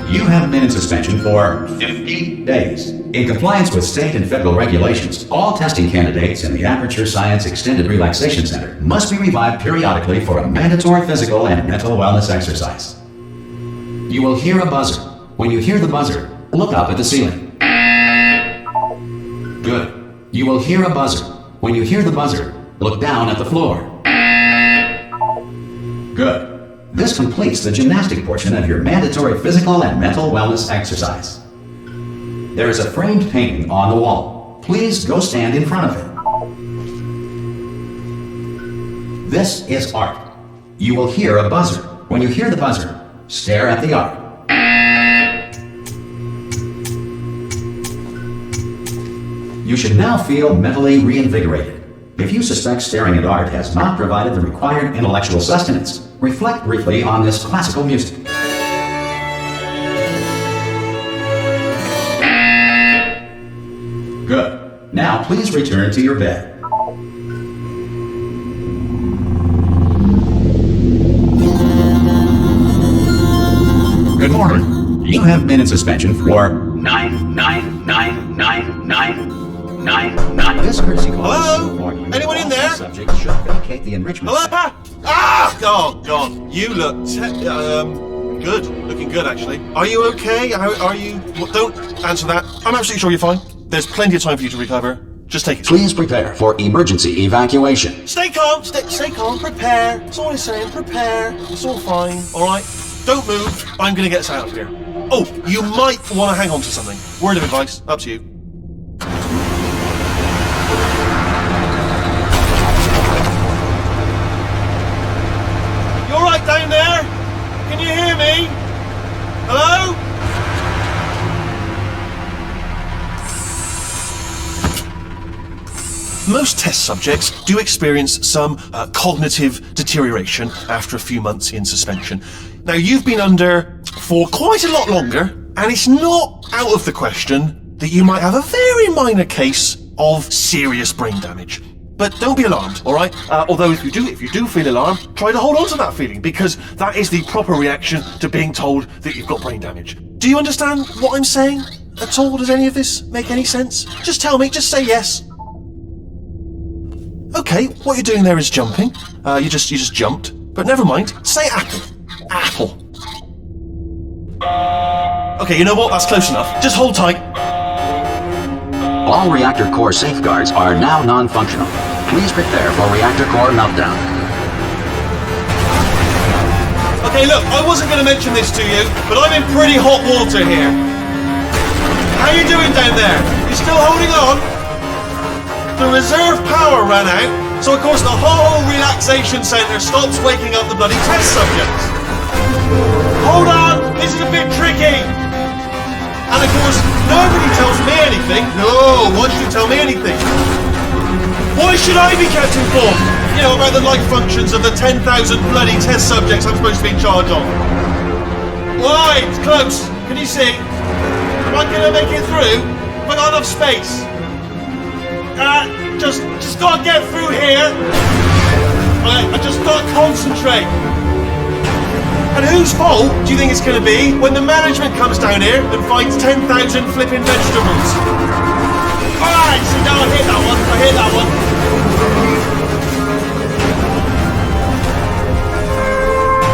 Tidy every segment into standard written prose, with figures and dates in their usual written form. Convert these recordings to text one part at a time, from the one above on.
you have been in suspension for 50 days. In compliance with state and federal regulations, all testing candidates in the Aperture Science Extended Relaxation Center must be revived periodically for a mandatory physical and mental wellness exercise. You will hear a buzzer. When you hear the buzzer, look up at the ceiling. Good. You will hear a buzzer. When you hear the buzzer, look down at the floor. Good. This completes the gymnastic portion of your mandatory physical and mental wellness exercise. There is a framed painting on the wall. Please go stand in front of it. This is art. You will hear a buzzer. When you hear the buzzer, stare at the art. You should now feel mentally reinvigorated. If you suspect staring at art has not provided the required intellectual sustenance, reflect briefly on this classical music. Good. Now please return to your bed. Good morning. You have been in suspension for 9999999. This courtesy call. Hello? Anyone in there? Subject should vacate the enrichment. Hello? Ah! Oh, God. You look good. Looking good, actually. Are you okay? Are you... Well, don't answer that. I'm absolutely sure you're fine. There's plenty of time for you to recover. Just take it. Please prepare for emergency evacuation. Stay calm. Stay calm. Prepare. That's all I'm saying. Prepare. It's all fine. All right? Don't move. I'm going to get us out of here. Oh, you might want to hang on to something. Word of advice. Up to you. You all right down there? Can you hear me? Hello? Most test subjects do experience some cognitive deterioration after a few months in suspension. Now, you've been under for quite a lot longer, and it's not out of the question that you might have a very minor case of serious brain damage. But don't be alarmed, all right? Although if you do feel alarmed, try to hold on to that feeling, because that is the proper reaction to being told that you've got brain damage. Do you understand what I'm saying at all? Does any of this make any sense? Just tell me, just say yes. Okay, what you're doing there is jumping. You just jumped. But never mind. Say apple. Apple. Okay, you know what? That's close enough. Just hold tight. All reactor core safeguards are now non-functional. Please prepare for reactor core meltdown. Okay, look, I wasn't going to mention this to you, but I'm in pretty hot water here. How you doing down there? You still holding on? The reserve power ran out, so of course the whole relaxation centre stops waking up the bloody test subjects. Hold on, this is a bit tricky. And of course, nobody tells me anything. No, why should you tell me anything? Why should I be kept informed? You know, about the life functions of the 10,000 bloody test subjects I'm supposed to be in charge of. Why? It's close. Can you see? Am I going to make it through? Have I got enough space? Just gotta get through here. I just gotta concentrate. And whose fault do you think it's gonna be when the management comes down here and finds 10,000 flipping vegetables? Alright, so now I hit that one. I hit that one.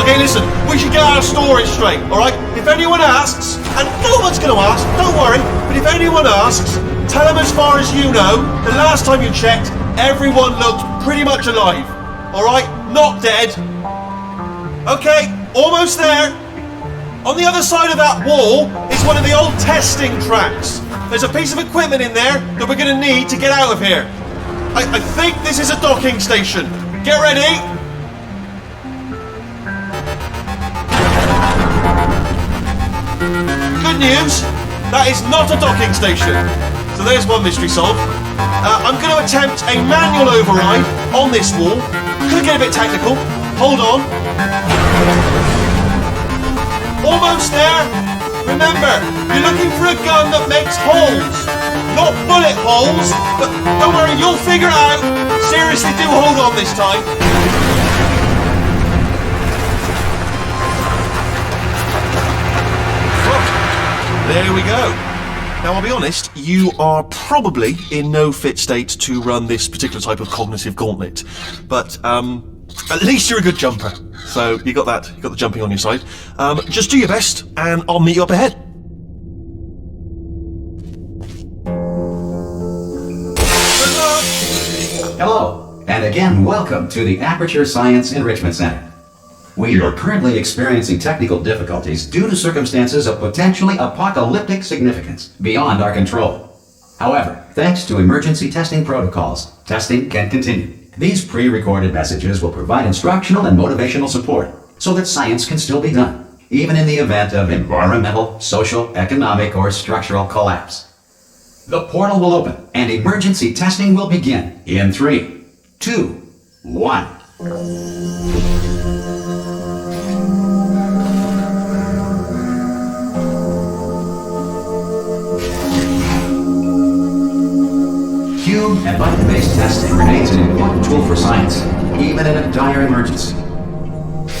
Okay, listen, we should get our story straight, alright? If anyone asks, and no one's gonna ask, don't worry, but if anyone asks, tell them as far as you know, the last time you checked, everyone looked pretty much alive. Alright? Not dead. Okay, almost there. On the other side of that wall is one of the old testing tracks. There's a piece of equipment in there that we're going to need to get out of here. I think this is a docking station. Get ready. Good news, that is not a docking station. So there's one mystery solved. I'm going to attempt a manual override on this wall. Could get a bit technical. Hold on. Almost there. Remember, you're looking for a gun that makes holes. Not bullet holes, but don't worry, you'll figure it out. Seriously, do hold on this time. There we go. Now, I'll be honest, you are probably in no fit state to run this particular type of cognitive gauntlet. But, at least you're a good jumper. So, you got the jumping on your side. Just do your best, and I'll meet you up ahead. Hello, and again welcome to the Aperture Science Enrichment Center. We are currently experiencing technical difficulties due to circumstances of potentially apocalyptic significance beyond our control. However, thanks to emergency testing protocols, testing can continue. These pre-recorded messages will provide instructional and motivational support so that science can still be done, even in the event of environmental, social, economic, or structural collapse. The portal will open and emergency testing will begin in 3, 2, 1. Cube and button-based testing remains an important tool for science, even in a dire emergency.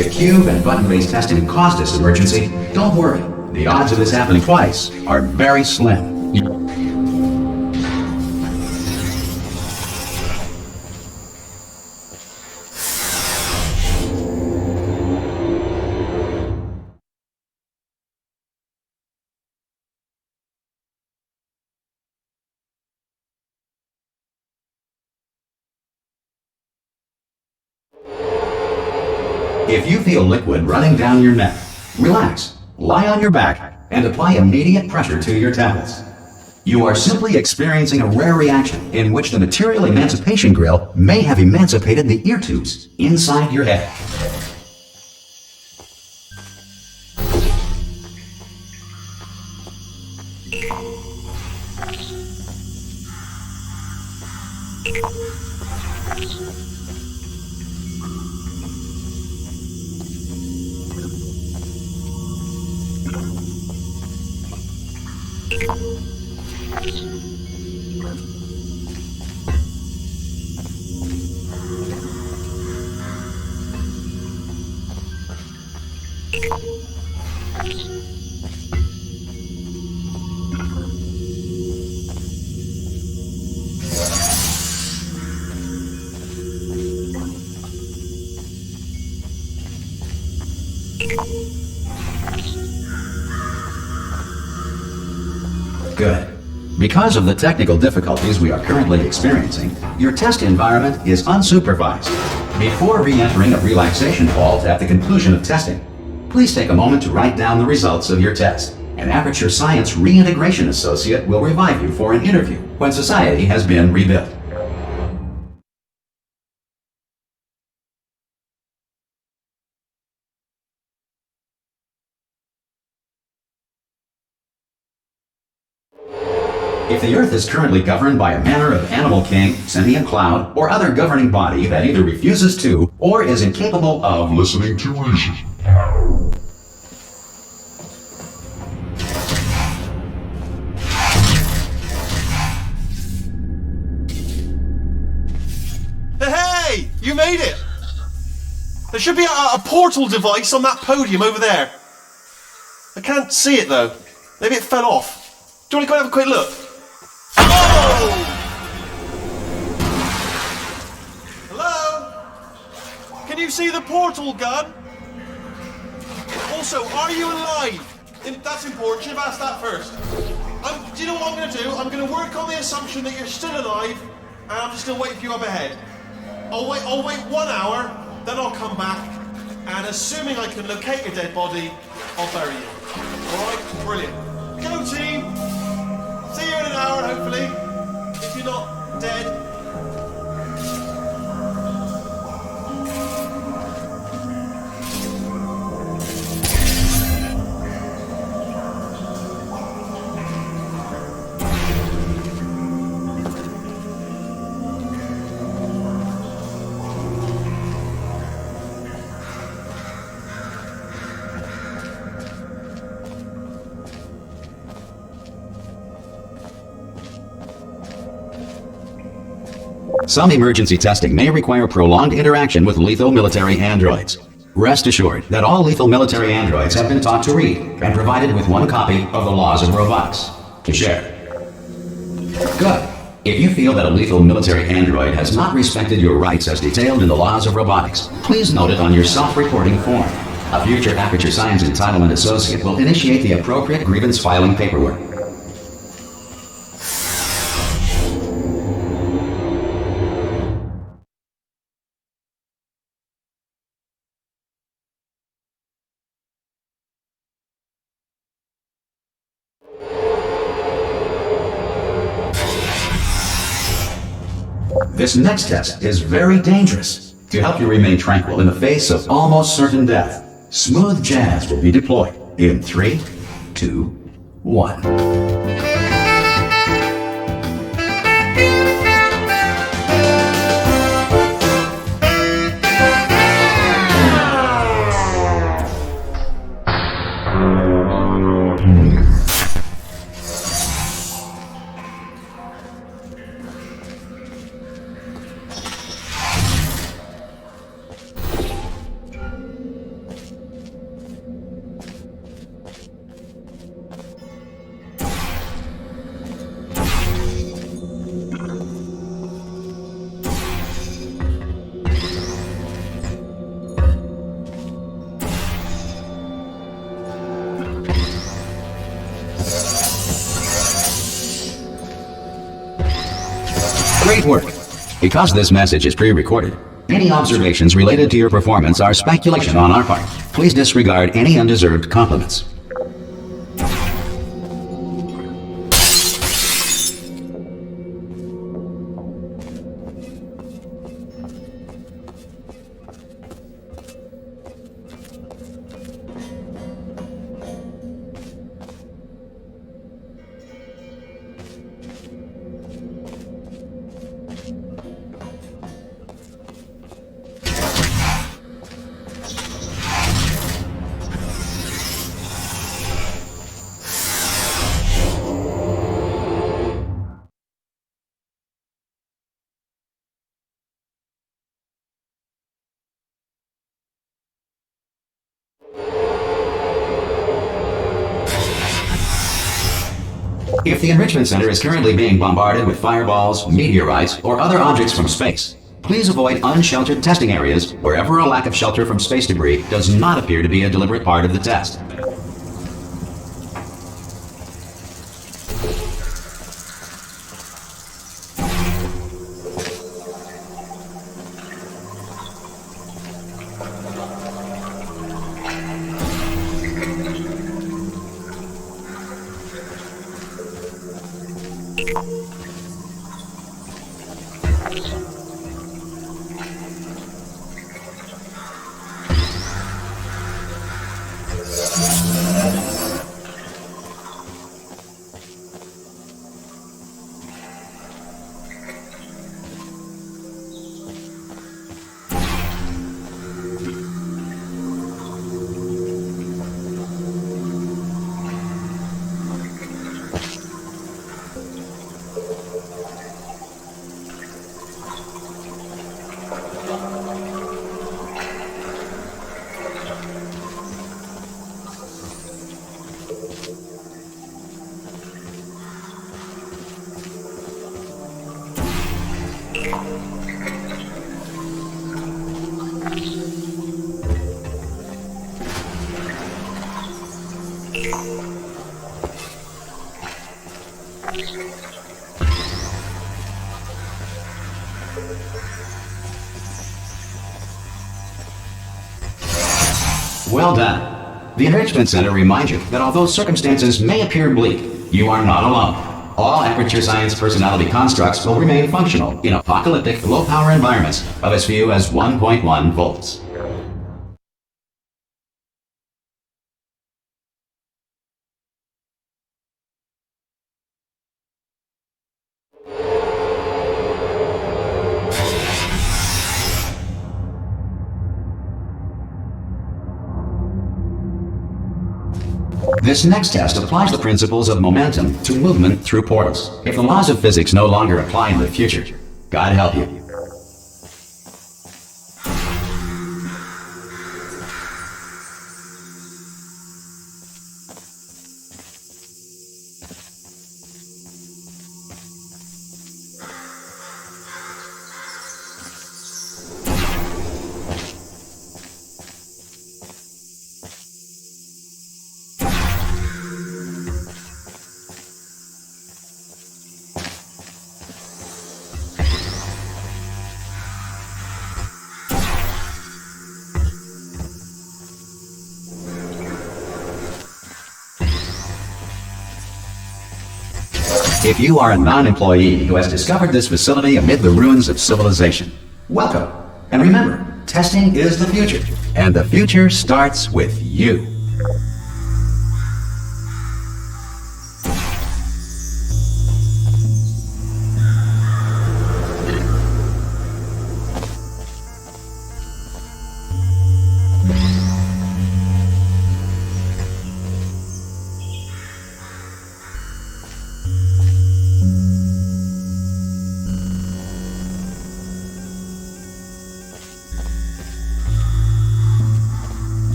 If cube and button-based testing caused this emergency, don't worry. The odds of this happening twice are very slim. If you feel liquid running down your neck, relax, lie on your back, and apply immediate pressure to your temples. You are simply experiencing a rare reaction in which the material emancipation grill may have emancipated the ear tubes inside your head. Good. Because of the technical difficulties we are currently experiencing, your test environment is unsupervised. Before re-entering a relaxation vault at the conclusion of testing, please take a moment to write down the results of your test. An Aperture Science Reintegration Associate will revive you for an interview when society has been rebuilt. If the Earth is currently governed by a manner of animal king, sentient cloud, or other governing body that either refuses to or is incapable of listening to reason. Hey! You made it! There should be a portal device on that podium over there. I can't see it though. Maybe it fell off. Do you want to go and have a quick look? Oh! Hello? Can you see the portal gun? Also, are you alive? That's important. Should have asked that first. Do you know what I'm going to do? I'm going to work on the assumption that you're still alive, and I'm just going to wait for you up ahead. I'll wait 1 hour, then I'll come back, and assuming I can locate your dead body, I'll bury you. Alright? Brilliant. Go team! See you in an hour, hopefully, if you're not dead. Some emergency testing may require prolonged interaction with lethal military androids. Rest assured that all lethal military androids have been taught to read and provided with one copy of the laws of robotics to share. Good. If you feel that a lethal military android has not respected your rights as detailed in the laws of robotics, please note it on your self-reporting form. A future Aperture Science Entitlement Associate will initiate the appropriate grievance filing paperwork. This next test is very dangerous. To help you remain tranquil in the face of almost certain death, smooth jazz will be deployed in 3, 2, 1. Great work! Because this message is pre-recorded, any observations related to your performance are speculation on our part. Please disregard any undeserved compliments. If the Enrichment Center is currently being bombarded with fireballs, meteorites, or other objects from space, please avoid unsheltered testing areas wherever a lack of shelter from space debris does not appear to be a deliberate part of the test. Well done. The Enrichment Center reminds you that although circumstances may appear bleak, you are not alone. All Aperture Science personality constructs will remain functional in apocalyptic low-power environments of as few as 1.1 volts. This next test applies the principles of momentum to movement through portals. If the laws of physics no longer apply in the future, God help you. If you are a non-employee who has discovered this facility amid the ruins of civilization, welcome. And remember, testing is the future, and the future starts with you.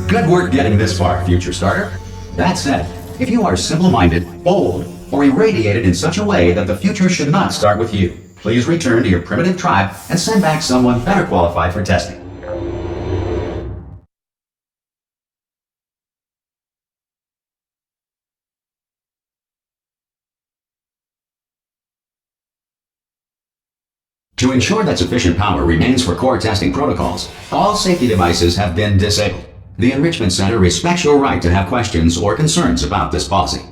Good work getting this far, future starter. That said, if you are simple-minded, bold, or irradiated in such a way that the future should not start with you, please return to your primitive tribe and send back someone better qualified for testing. To ensure that sufficient power remains for core testing protocols, all safety devices have been disabled. The Enrichment Center respects your right to have questions or concerns about this policy.